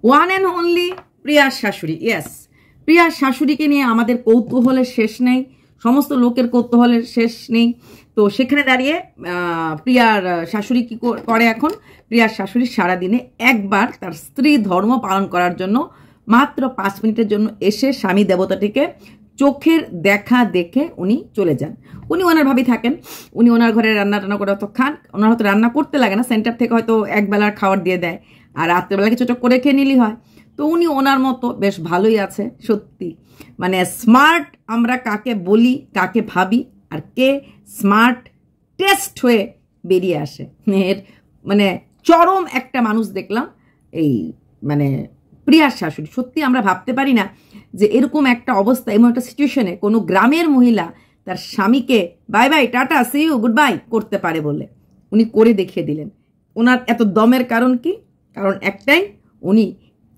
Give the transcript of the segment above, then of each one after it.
One and only প্রিয়ার শাশুড়ি। Yes, প্রিয়ার শাশুড়িকে নিয়ে আমাদের কৌতূহলের শেষ নেই, সমস্ত লোকের কৌতূহলের শেষ নেই। তো সেখানে দাঁড়িয়ে প্রিয়ার শাশুড়ি কি করে এখন? প্রিয়ার শাশুড়ি সারাদিনে একবার তার স্ত্রী ধর্ম পালন করার জন্য মাত্র 5 মিনিটের জন্য এসে স্বামী দেবতাটিকে চোখের দেখা দেখে উনি চলে যান। উনি ওনার ভাবি থাকেন, উনি ওনার ঘরে রান্না টান্না করে হয়তো খান, ওনার হয়তো রান্না করতে লাগে না, সেন্টার থেকে হয়তো একবেলার খাবার দিয়ে দেয়, আর রাত্রেবেলা কিছু করে খেয়ে নিলেই হয়। তো উনি ওনার মতো বেশ ভালোই আছে সত্যি। মানে স্মার্ট আমরা কাকে বলি, কাকে ভাবি, আর কে স্মার্ট টেস্ট হয়ে বেরিয়ে আসে, এর মানে চরম একটা মানুষ দেখলাম এই মানে প্রিয়ার শাশুড়ি। সত্যি আমরা ভাবতে পারি না যে এরকম একটা অবস্থা, এমন একটা সিচুয়েশনে কোনো গ্রামের মহিলা তার স্বামীকে bye bye tata see you good bye করতে পারে বলে উনি করে দেখিয়ে দিলেন। ওনার এত দমের কারণ কি? কারণ একটাই, উনি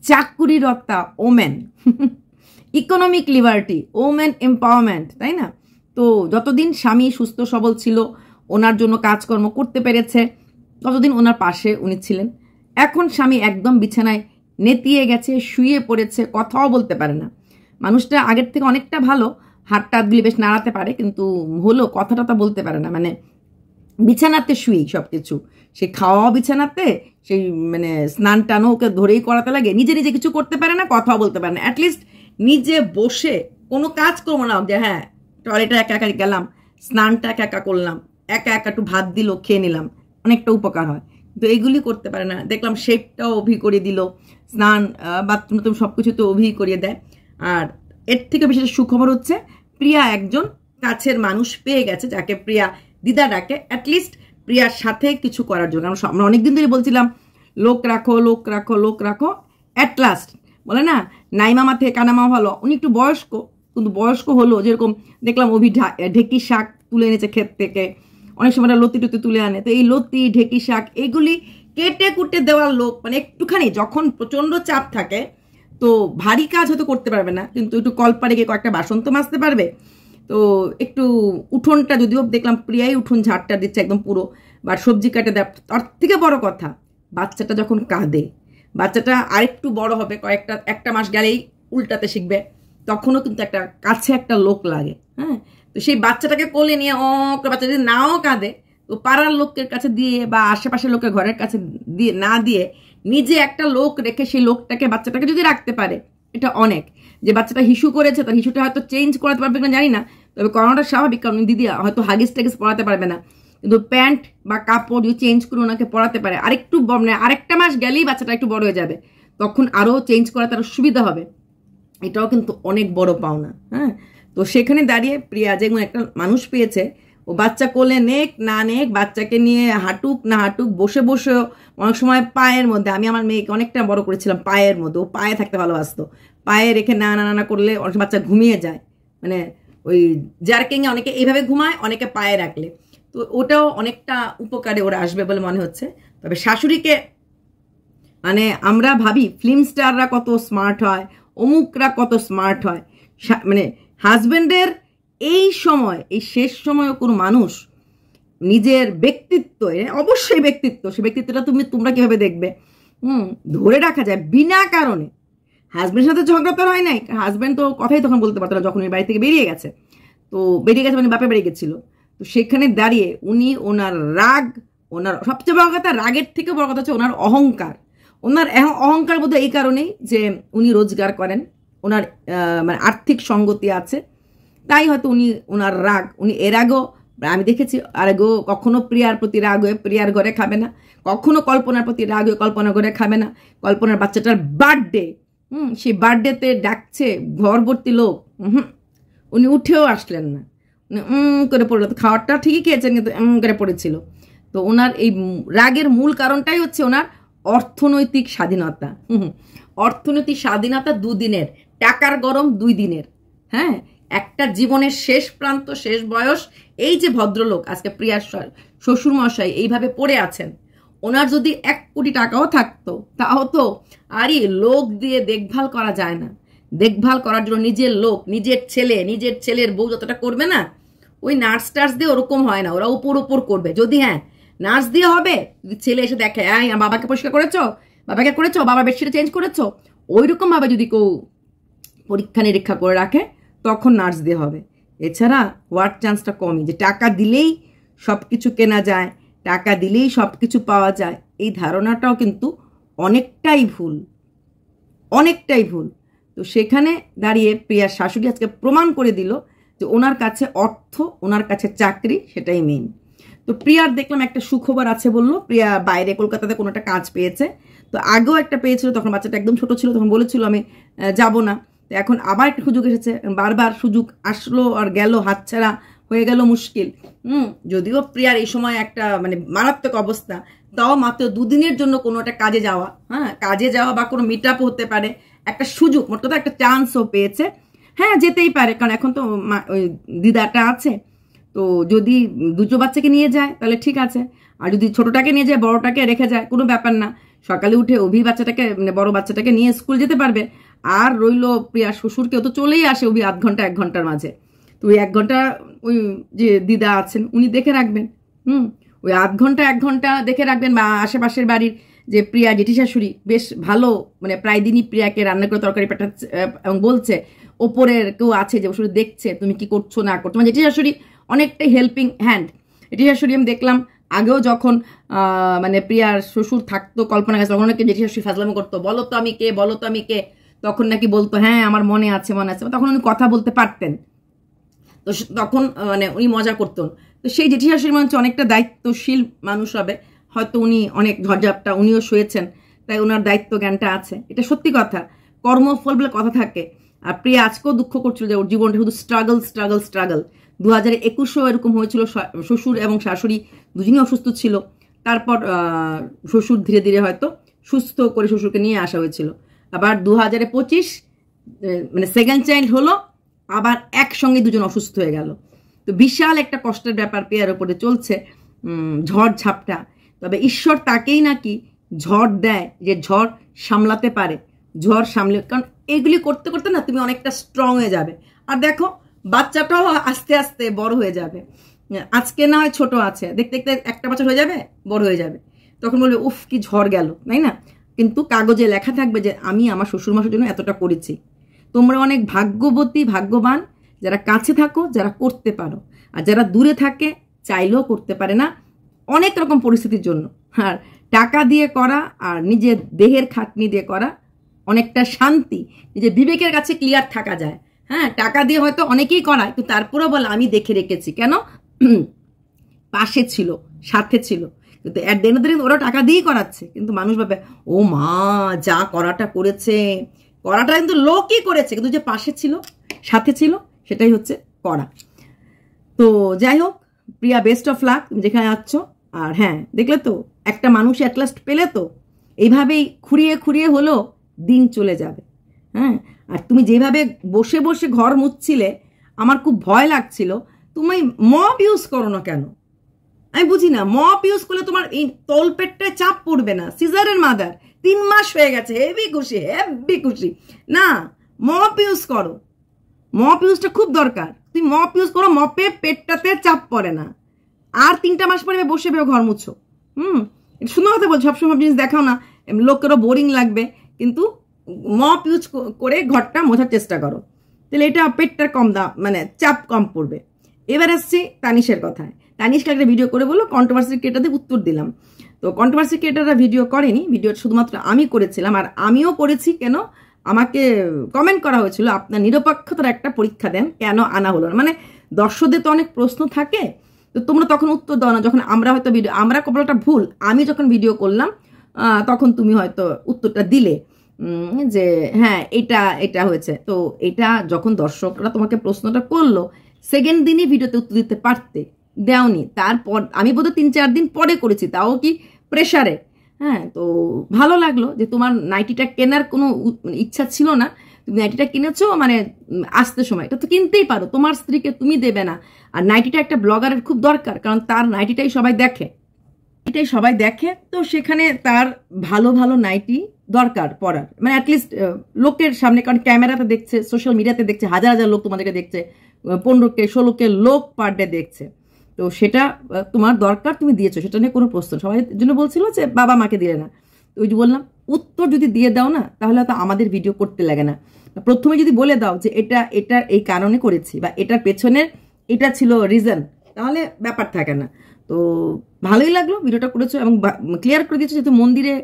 চাকুরিরতা women, economic liberty, women empowerment, তাই না? তো যতদিন স্বামী সুস্থ সবল ছিল, ওনার জন্য কাজকর্ম করতে পেরেছে, ততদিন ওনার পাশে উনি ছিলেন। এখন স্বামী একদম বিছানায় নেতিয়ে গেছে, শুয়ে পড়েছে, কথাও বলতে পারে না। মানুষটা আগের থেকে অনেকটা ভালো, হাত টাতগুলি বেশ নাড়াতে পারে, কিন্তু হলো কথাটা তো বলতে পারে না। মানে বিছানাতে শুয়েই সব কিছু, সে খাওয়াও বিছানাতে, সেই মানে স্নান টানও ওকে ধরেই করাতে লাগে, নিজে নিজে কিছু করতে পারে না, কথাও বলতে পারে না। অ্যাটলিস্ট নিজে বসে কোনো কাজ করবো না যে হ্যাঁ টয়লেটে একা একা গেলাম, স্নানটা একা একা করলাম, একা একা একটু ভাত দিল খেয়ে নিলাম, অনেকটা উপকার হয়। তো এইগুলি করতে পারে না। দেখলাম শেপটাও অভি করিয়ে দিল, স্নান বাথরুম তো সব কিছু তো অভি করিয়ে দেয়। আর এর থেকে বিশেষ সুখবর হচ্ছে প্রিয়া একজন কাছের মানুষ পেয়ে গেছে, যাকে প্রিয়া দিদা ডাকে, অ্যাটলিস্ট প্রিয়ার সাথে কিছু করার জন্য। আমরা অনেকদিন ধরে বলছিলাম লোক রাখো লোক রাখো লোক রাখো, অ্যাট লাস্ট বলে না নাইমামা থেকে কানামা ভালো, উনি একটু বয়স্ক, কিন্তু বয়স্ক হলো, যেরকম দেখলাম অভি ঢেকি শাক তুলে এনেছে ক্ষেত থেকে, অনেক সময় লতি টতি তুলে আনে, তো এই লতি ঢেকি শাক এগুলি কেটে কুটে দেওয়ার লোক, মানে একটুখানি যখন প্রচণ্ড চাপ থাকে তো ভারী কাজ হয়তো করতে পারবে না, কিন্তু একটু কলপারে গিয়ে কয়েকটা বাসন তো মাজতে পারবে। তো একটু উঠোনটা যদিও দেখলাম প্রিয়াই উঠোন ঝাড়টা দিচ্ছে একদম পুরো, বা সবজি কাটে দেয়। তার থেকে বড় কথা, বাচ্চাটা যখন কাঁদে, বাচ্চাটা আরেকটু বড় হবে, একটা মাস গেলেই উল্টাতে শিখবে, তখনও কিন্তু একটা কাছে একটা লোক লাগে। হ্যাঁ, তো সেই বাচ্চাটাকে কোলে নিয়ে বাচ্চা যদি নাও কাঁদে, তো পাড়ার লোকের কাছে দিয়ে বা আশেপাশের লোকের ঘরের কাছে দিয়ে না দিয়ে নিজে একটা লোক রেখে সেই লোকটাকে বাচ্চাটাকে যদি রাখতে পারে, এটা অনেক। যে বাচ্চাটা হিসু করেছে, তার হিসুটা হয়তো চেঞ্জ করাতে পারবে কিনা জানি না, তবে করানোটা স্বাভাবিক, কারণ দিদি হয়তো হাগিস টাগিস পড়াতে পারবে না, কিন্তু প্যান্ট বা কাপড় যদি চেঞ্জ করে ওনাকে পড়াতে পারে, আরেকটু মানে আরেকটা মাস গেলেই বাচ্চাটা একটু বড় হয়ে যাবে, তখন আরও চেঞ্জ করা তার সুবিধা হবে। এটাও কিন্তু অনেক বড় পাওনা। হ্যাঁ, তো সেখানে দাঁড়িয়ে প্রিয়া যেমন একটা মানুষ পেয়েছে, ও বাচ্চা কোলে নেক না নেক, বাচ্চাকে নিয়ে হাঁটুক না হাঁটুক, বসে বসে অনেক সময় পায়ের মধ্যে, আমি আমার মেয়েকে অনেকটা বড় করেছিলাম পায়ের মধ্যে, ও পায়ে থাকতে ভালোবাসতো, পায়ে রেখে না না না করলে অনেক বাচ্চা ঘুমিয়ে যায়, মানে ওই জার্কিংয়ে অনেকে এইভাবে ঘুমায়, অনেকে পায়ে রাখলে, তো ওটাও অনেকটা উপকারে ওরা আসবে বলে মনে হচ্ছে। তবে শাশুড়িকে মানে আমরা ভাবি ফিল্ম স্টাররা কত স্মার্ট হয়, অমুকরা কত স্মার্ট হয়, মানে হাজব্যান্ডের এই সময়, এই শেষ সময় কোনো মানুষ নিজের ব্যক্তিত্ব, অবশ্যই ব্যক্তিত্ব, সে ব্যক্তিত্বটা তোমরা কিভাবে দেখবে, ধরে রাখা যায় বিনা কারণে। হাজব্যান্ডের সাথে ঝগড়া তো হয় নাই, হাজব্যান্ড তো কথাই তখন বলতে পারতো না যখন ওই বাড়ি থেকে বেরিয়ে গেছে, তো বেরিয়ে গেছে মানে বাপে বেরিয়ে গেছিল। তো সেখানে দাঁড়িয়ে উনি ওনার রাগ, ওনার সবচেয়ে বড় কথা, রাগের থেকে বড় কথা হচ্ছে ওনার অহংকার। ওনার অহংকার বোধহয় এই কারণেই যে উনি রোজগার করেন, ওনার মানে আর্থিক সঙ্গতি আছে, তাই হয়তো ওনার রাগ। উনি এর আগেও আমি দেখেছি, আর আগেও কখনো প্রিয়ার প্রতি রাগ হয়ে প্রিয়ার ঘরে খাবে না, কখনো কল্পনার প্রতি রাগ হয়ে কল্পনার ঘরে খাবে না। কল্পনার বাচ্চাটার বার্থডে, সেই বার্থডেতে ডাকছে ঘরভর্তি লোক, উনি উঠেও আসলেন না, করে পড়লো। তো খাওয়ারটা ঠিকই খেয়েছেন, কিন্তু করে পড়েছিল। তো ওনার এই রাগের মূল কারণটাই হচ্ছে ওনার অর্থনৈতিক স্বাধীনতা। অর্থনৈতিক স্বাধীনতা 2 দিনের, টাকার গরম 2 দিনের। হ্যাঁ, একটা জীবনের শেষ প্রান্ত, শেষ বয়স। এই যে ভদ্রলোক আজকে প্রিয়ার শ্বশুরমশাই এইভাবে পড়ে আছেন, ওনার যদি 1 কোটি টাকাও থাকতো, তাও তো আরে লোক দিয়ে দেখভাল করা যায় না। দেখভাল করার জন্য নিজের লোক, নিজের ছেলে, নিজের ছেলের বউ যতটা করবে না, ওই নার্স টার্স দিয়ে ওরকম হয় না, ওরা উপর উপর করবে। যদি হ্যাঁ নার্স দিয়ে হবে, যদি ছেলে এসে দেখে বাবাকে পরিষ্কার করেছো, বাবাকে করেছো, বাবার বেডশিটে চেঞ্জ করেছো, ওইরকম ভাবে যদি কেউ পরীক্ষা নিরীক্ষা করে রাখে তখন নার্স দিয়ে হবে। এছাড়া হওয়ার চান্সটা কমই। যে টাকা দিলেই সব কিছু কেনা যায়, টাকা দিলেই সব কিছু পাওয়া যায়, এই ধারণাটাও কিন্তু অনেকটাই ভুল, অনেকটাই ভুল। তো সেখানে দাঁড়িয়ে প্রিয়ার শাশুড়ি আজকে প্রমাণ করে দিল যে ওনার কাছে অর্থ, ওনার কাছে চাকরি, সেটাই মেন। তো প্রিয়ার দেখলাম একটা সুখবর আছে বললো, প্রিয়া বাইরে কলকাতাতে কোনো একটা কাজ পেয়েছে। তো আগেও একটা পেয়েছিল, তখন বাচ্চাটা একদম ছোট ছিল, তখন বলেছিল আমি যাব না। তো এখন আবার একটা সুযোগ এসেছে, বারবার সুযোগ আসলো আর গেল, হাতছাড়া হয়ে গেল, মুশকিল। যদিও প্রিয়ার এই সময় একটা মানে মারাত্মক অবস্থা, তাও মাত্র দুদিনের জন্য কোনো একটা কাজে যাওয়া, হ্যাঁ কাজে যাওয়া বা কোনো মিট আপ হতে পারে, একটা সুযোগ, মোট কথা একটা চান্সও পেয়েছে। হ্যাঁ যেতেই পারে, কারণ এখন তো ওই দিদাটা আছে। তো যদি দুটো বাচ্চাকে নিয়ে যায় তাহলে ঠিক আছে, আর যদি ছোটটাকে নিয়ে যায়, বড়টাকে রেখে যায়, কোনো ব্যাপার না। সকালে উঠে অভি বাচ্চাটাকে মানে বড় বাচ্চাটাকে নিয়ে স্কুল যেতে পারবে। আর রইল প্রিয়া শ্বশুরকেও তো চলেই আসে অভি আধ ঘন্টা 1 ঘন্টার মাঝে। তো ওই 1 ঘন্টা ওই যে দিদা আছেন উনি দেখে রাখবেন। ওই আধ ঘন্টা 1 ঘন্টা দেখে রাখবেন, বা আশেপাশের বাড়ির যে প্রিয়া জেঠি শাশুড়ি বেশ ভালো, মানে প্রায় দিনই প্রিয়াকে রান্না করে তরকারি পাঠাচ্ছে এবং বলছে ওপরের কেউ আছে যে ওষুধ দেখছে তুমি কি করছো না করছো। মানে জেঠি শাশুড়ি অনেকটাই হেল্পিং হ্যান্ড। জেঠি শাশুড়ি আমি দেখলাম আগেও যখন মানে প্রিয়ার শ্বশুর থাকতো কল্পনা গেছে, তখন অনেকে জেঠি শাশুড়ি ফাজলামো করতো, বলো তো আমি কে, বলো তো আমি কে। তখন নাকি বলতো হ্যাঁ আমার মনে আছে মনে আছে, তখন উনি কথা বলতে পারতেন। তো তখন মানে উনি মজা করতেন। তো সেই জেঠি শাশুড়ি মনে হচ্ছে অনেকটা দায়িত্বশীল মানুষ হবে, হয়তো উনি অনেক ঝড়ঝাপটা উনিও শুয়েছেন, তাই ওনার দায়িত্ব জ্ঞানটা আছে, এটা সত্যি কথা। কর্মফল বলে কথা থাকে। আর প্রিয়া আজকেও দুঃখ করছিল যে ওর জীবনটা শুধু স্ট্রাগল স্ট্রাগল স্ট্রাগল। 2021-এও এরকম হয়েছিল, শ্বশুর এবং শাশুড়ি দুজনই অসুস্থ ছিল। তারপর শ্বশুর ধীরে ধীরে হয়তো সুস্থ করে শ্বশুরকে নিয়ে আসা হয়েছিল। আবার 2025 মানে সেকেন্ড চাইল্ড হলো, আবার একসঙ্গে দুজন অসুস্থ হয়ে গেল। তো বিশাল একটা কষ্টের ব্যাপার প্রিয়ার উপরে চলছে, ঝড় ঝাপটা। তবে ঈশ্বর তাকেই নাকি ঝড় দেয় যে ঝড় সামলাতে পারে, ঝড় সামলে, কারণ এগুলি করতে করতে না তুমি অনেকটা স্ট্রং হয়ে যাবে। আর দেখো বাচ্চাটাও আস্তে আস্তে বড় হয়ে যাবে। আজকে না হয় ছোট আছে, দেখতে দেখতে 1 বছর হয়ে যাবে, বড় হয়ে যাবে, তখন বলবে উফ কি ঝড় গেল, তাই না? কিন্তু কাগজে লেখা থাকবে যে আমি আমার শ্বশুরমশাইয়ের জন্য এতটা করেছি। তোমরা অনেক ভাগ্যবতী ভাগ্যবান যারা কাছে থাকো, যারা করতে পারো। আর যারা দূরে থাকে চাইলেও করতে পারে না অনেক রকম পরিস্থিতির জন্য। আর টাকা দিয়ে করা আর নিজের দেহের খাটনি দিয়ে করা অনেকটা শান্তি, নিজের বিবেকের কাছে ক্লিয়ার থাকা যায়। হ্যাঁ টাকা দিয়ে হয়তো অনেকেই করায়, কিন্তু তারপরেও বলে আমি দেখে রেখেছি, কেন পাশে ছিল, সাথে ছিল। কিন্তু at the end of the day ওরা টাকা দিয়েই করাচ্ছে, কিন্তু মানুষ ভাবে ও মা যা করাটা করেছে, করাটা কিন্তু লোকই করেছে, কিন্তু যে পাশে ছিল সাথে ছিল সেটাই হচ্ছে করা। তো যাই হোক প্রিয়া, বেস্ট অফ লাক তুমি যেখানে যাচ্ছ। আর হ্যাঁ দেখলে তো একটা মানুষ অ্যাট লাস্ট পেলে, তো এইভাবেই খুঁড়িয়ে খুঁড়িয়ে হলো দিন চলে যাবে। হ্যাঁ আর তুমি যেভাবে বসে বসে ঘর মুছছিলে আমার খুব ভয় লাগছিল। তুমি মপ ইউজ করো না কেন? আমি বুঝি না, মপ ইউজ করলে তোমার এই তলপেটটায় চাপ পড়বে না। সিজারের মাদার 3 মাস হয়ে গেছে, হেভি খুশি হেভি খুশি। না মপ ইউজ করো, মপ ইউজটা খুব দরকার। তুই মপ ইউজ করো, মপে পেটটাতে চাপ পড়ে না। আর 3টা মাস পরে বসে বেরো ঘর মুছো। সুন্দর কথা বলছো, সবসময় জিনিস দেখাও না, লোকেরও বোরিং লাগবে। কিন্তু মপ ইউজ করে ঘরটা মোছার চেষ্টা করো, তাহলে এটা পেটটার কম মানে চাপ কম পড়বে। এবার আসছি তানিশের কথায়। তানিশকে একটা ভিডিও করে বললো কন্ট্রোভার্সি ক্রিয়েটারদের উত্তর দিলাম। তো কন্ট্রোভার্সি ক্রিয়েটাররা ভিডিও করেনি, ভিডিও শুধুমাত্র আমি করেছিলাম। আর আমিও করেছি কেন, আমাকে কমেন্ট করা হয়েছিল আপনার নিরপেক্ষতার একটা পরীক্ষা দেন, কেন আনা হলো না। মানে দর্শকদের তো অনেক প্রশ্ন থাকে, তো তোমরা তখন উত্তর দাও না। যখন আমরা হয়তো ভিডিও, আমরা কপালটা ভুল, আমি যখন ভিডিও করলাম তখন তুমি হয়তো উত্তরটা দিলে যে হ্যাঁ এটা এটা হয়েছে। তো এটা যখন দর্শকরা তোমাকে প্রশ্নটা করলো, সেকেন্ড দিনই ভিডিওতে উত্তর দিতে পারতে, দেওনি। তারপর আমি বোধহয় 3-4 দিন পরে করেছি, তাও কি প্রেশারে। হ্যাঁ তো ভালো লাগলো যে তোমার নাইটিটা কেনার কোনো ইচ্ছা ছিল না, তুমি নাইটিটা কিনেছো, মানে আসতে সময় এটা তো কিনতেই পারো, তোমার স্ত্রীকে তুমি দেবে না। আর নাইটিটা একটা ব্লগারের খুব দরকার, কারণ তার নাইটিটাই সবাই দেখে, এটাই সবাই দেখে। তো সেখানে তার ভালো ভালো নাইটি দরকার পরার, মানে অ্যাটলিস্ট লোকের সামনে, কারণ ক্যামেরাতে দেখছে, সোশ্যাল মিডিয়াতে দেখছে, হাজার হাজার লোক তোমাদেরকে দেখছে, 15-16 লোক পার ডে দেখছে। তো সেটা তোমার দরকার, তুমি দিয়েছো, সেটা নিয়ে কোনো প্রশ্ন। সবাই জন্য বলছিল যে বাবা মাকে দিলে না, তো ওই যে বললাম, উত্তর যদি দিয়ে দাও না, তাহলে তো আমাদের ভিডিও করতে লাগে না। প্রথমে যদি বলে দাও যে এটা এই কারণে করেছি বা এটার পেছনের এটা ছিল রিজন, তাহলে ব্যাপার থাকে না। তো ভালোই লাগলো ভিডিওটা করেছো এবং ক্লিয়ার করে দিয়েছো যেহেতু মন্দিরে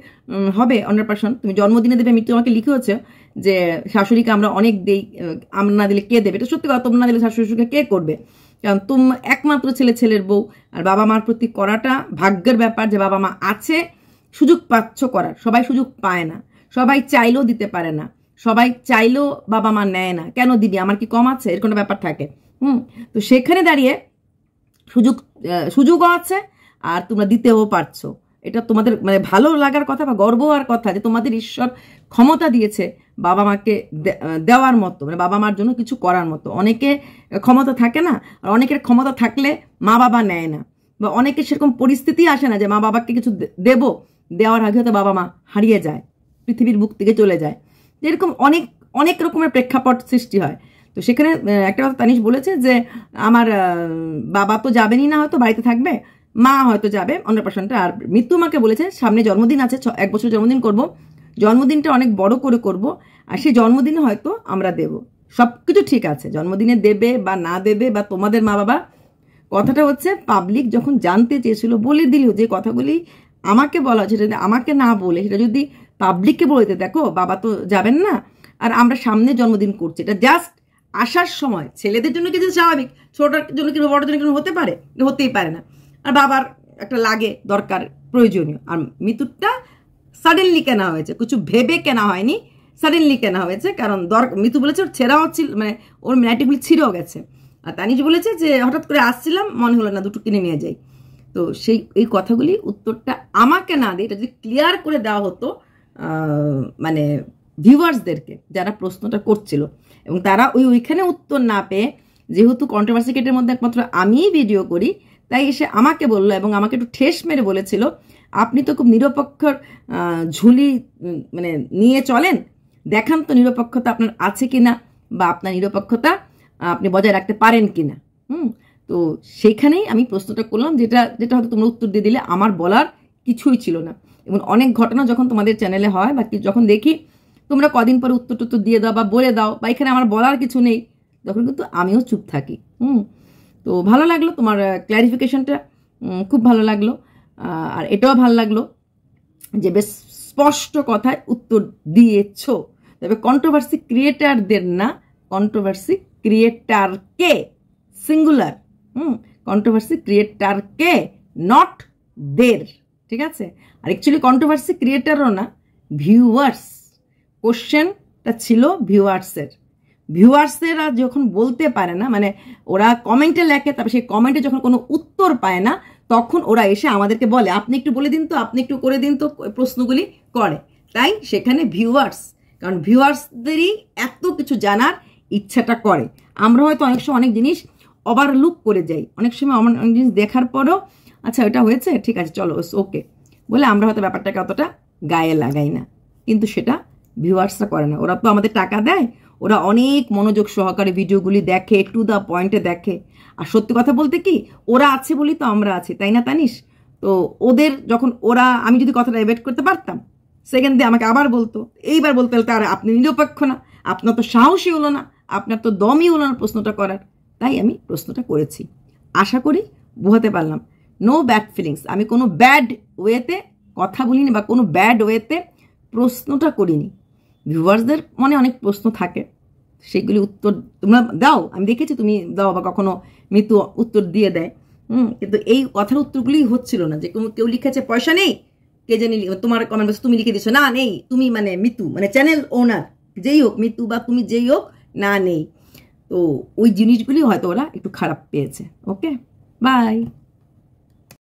হবে অন্নপ্রাশন, তুমি জন্মদিনে দেবে। মৃত্যু আমাকে লিখে হচ্ছে যে শাশুড়িকে আমরা অনেক দেই, আমরা না দিলে কে দেবে? এটা সত্যি কথা, তোমরা না দিলে শাশুড়িকে কে করবে? কারণ তুমি একমাত্র ছেলের বউ, আর বাবা মার প্রতি করাটা ভাগ্যের ব্যাপার যে বাবা মা আছে, সুযোগ পাচ্ছ করার। সবাই সুযোগ পায় না, সবাই চাইলেও দিতে পারে না, সবাই চাইলেও বাবা মা নেয় না। কেন দিবি, আমার কি কম আছে? এরকম ব্যাপার থাকে। তো সেখানে দাঁড়িয়ে সুযোগও আছে আর তোমরা দিতেও পারছো। এটা তোমাদের মানে ভালো লাগার কথা বা গর্ব হওয়ার কথা যে তোমাদের ঈশ্বর ক্ষমতা দিয়েছে বাবা মাকে দেওয়ার মতো, মানে বাবা মার জন্য কিছু করার মতো। অনেকে ক্ষমতা থাকে না, আর অনেকের ক্ষমতা থাকলে মা বাবা নেয় না, বা অনেকের সেরকম পরিস্থিতি আসে না যে মা বাবাকে কিছু দেওয়ার আগে হয়তো বাবা মা হারিয়ে যায়, পৃথিবীর বুক থেকে চলে যায়। যেরকম অনেক অনেক রকমের প্রেক্ষাপট সৃষ্টি হয়। তো সেখানে একটা কথা তানিশ বলেছে যে আমার বাবা তো যাবেনই না, হয়তো বাড়িতে থাকবে, মা হয়তো যাবে অন্নপ্রাশনটা। আর মৃত্যু মাকে বলেছে সামনে জন্মদিন আছে, 1 বছর জন্মদিন করব, জন্মদিনটা অনেক বড় করে করব, আর সেই জন্মদিনে হয়তো আমরা দেব। সব কিছু ঠিক আছে, জন্মদিনে দেবে বা না দেবে বা তোমাদের মা বাবা, কথাটা হচ্ছে পাবলিক যখন জানতে চেয়েছিল বলে দিল যে কথাগুলি আমাকে বলা হচ্ছে, যদি আমাকে না বলে সেটা যদি পাবলিককে বলতে, দেখো বাবা তো যাবেন না আর আমরা সামনে জন্মদিন করছি, এটা জাস্ট আসার সময় ছেলেদের জন্য কিছু স্বাভাবিক, ছোটটার জন্য কিন্তু বড়টার জন্য কিন্তু হতে পারে, হতেই পারে না। আর বাবার একটা লাগে, দরকার, প্রয়োজনীয়। আর মৃত্যুটা সাডেনলি কেনা হয়েছে, কিছু ভেবে কেনা হয়নি, সাডেনলি কেনা হয়েছে। কারণ মৃত্যু বলেছে ওর ছেঁড়াও ছিল, মানে ওর ম্যাটিগুলি ছিঁড়েও গেছে। আর তানিশ বলেছে যে হঠাৎ করে আসছিলাম, মনে হলো না দুটো কিনে নিয়ে যাই। তো এই কথাগুলি উত্তরটা আমাকে না দিয়ে এটা যদি ক্লিয়ার করে দেওয়া হতো মানে ভিউয়ার্সদেরকে, যারা প্রশ্নটা করছিল, এবং তারা ওইখানে উত্তর না পেয়ে, যেহেতু কন্ট্রোভার্সি কেটের মধ্যে একমাত্র আমিই ভিডিও করি, তাই এসে আমাকে বললো এবং আমাকে একটু ঠেস মেরে বলেছিল আপনি তো খুব নিরপেক্ষর ঝুলি মানে নিয়ে চলেন, দেখান তো নিরপেক্ষতা আপনার আছে কিনা, বা আপনার নিরপেক্ষতা আপনি বজায় রাখতে পারেন কিনা। তো সেইখানেই আমি প্রশ্নটা করলাম, যেটা হয়তো তোমরা উত্তর দিয়ে দিলে, আমার বলার কিছুই ছিল না। এবং অনেক ঘটনা যখন তোমাদের চ্যানেলে হয় বা যখন দেখি তোমরা কদিন পরে উত্তর দিয়ে দাও বা বলে দাও, বা এখানে আমার বলার কিছু নেই, তখন কিন্তু আমিও চুপ থাকি। তো ভালো লাগলো তোমার ক্ল্যারিফিকেশনটা, খুব ভালো লাগলো। আর এটাও ভালো লাগলো যে বেশ স্পষ্ট কথায় উত্তর দিয়েছ। তবে কন্ট্রোভার্সি ক্রিয়েটারদের না, কন্ট্রোভার্সি ক্রিয়েটারকে, সিঙ্গুলার, কন্ট্রোভার্সি ক্রিয়েটারকে, নট দের, ঠিক আছে? আর অ্যাকচুয়ালি কন্ট্রোভার্সি ক্রিয়েটারও না, ভিউয়ার্স। কোশ্চেনটা ছিল ভিউয়ার্সেরা যখন বলতে পারে না, মানে ওরা কমেন্টে লেখে, তারপরে সেই কমেন্টে যখন কোনো উত্তর পায় না, তখন ওরা এসে আমাদেরকে বলে আপনি একটু বলে দিন তো, আপনি একটু করে দিন তো, প্রশ্নগুলি করে। তাই সেখানে ভিউয়ার্স, কারণ ভিউয়ার্সদেরই এত কিছু জানার ইচ্ছাটা করে। আমরা হয়তো অনেক সময় অনেক জিনিস ওভারলুক করে যাই, অনেক সময় অনেক জিনিস দেখার পরও আচ্ছা এটা হয়েছে, ঠিক আছে চলো ওকে বলে আমরা হয়তো ব্যাপারটাকে অতটা গায়ে লাগাই না, কিন্তু সেটা ভিউয়ার্সরা করে না। ওরা তো আমাদের টাকা দেয়, ওরা অনেক মনোযোগ সহকারে ভিডিওগুলি দেখে, টু দ্য পয়েন্টে দেখে। আর সত্যি কথা বলতে কি, ওরা আছে বলেই তো আমরা আছি, তাই না তানিশ? তো ওদের যখন আমি যদি কথাটা এভয়েড করতে পারতাম, সেকেন্ড দিয়ে আমাকে আবার বলতো, এইবার বলতে হলে আর আপনি নিরপেক্ষ না, আপনার তো সাহসী হলো না, আপনার তো দমই হলো না প্রশ্নটা করার। তাই আমি প্রশ্নটা করেছি, আশা করি বোঝাতে পারলাম। নো ব্যাড ফিলিংস, আমি কোনো ব্যাড ওয়েতে কথা বলিনি বা কোনো ব্যাড ওয়েতে প্রশ্নটা করিনি। ভিউয়ার্সদের মনে অনেক প্রশ্ন থাকে, সেগুলি উত্তর তোমরা দাও, আমি দেখেছি তুমি দাও, বা কখনো মৃত্যু উত্তর দিয়ে দেয়। কিন্তু এই কথার উত্তরগুলি হচ্ছিল না। যে কেউ লিখেছে পয়সা নেই, কে জানি তোমার কমেন্ট বক্সে তুমি লিখে দিচ্ছ না নেই, তুমি মানে মৃত্যু মানে চ্যানেল ওনার যেই হোক, মৃত্যু বা তুমি যেই হোক, না নেই। তো ওই জিনিসগুলি হয়তো ওরা একটু খারাপ পেয়েছে। ওকে, বাই।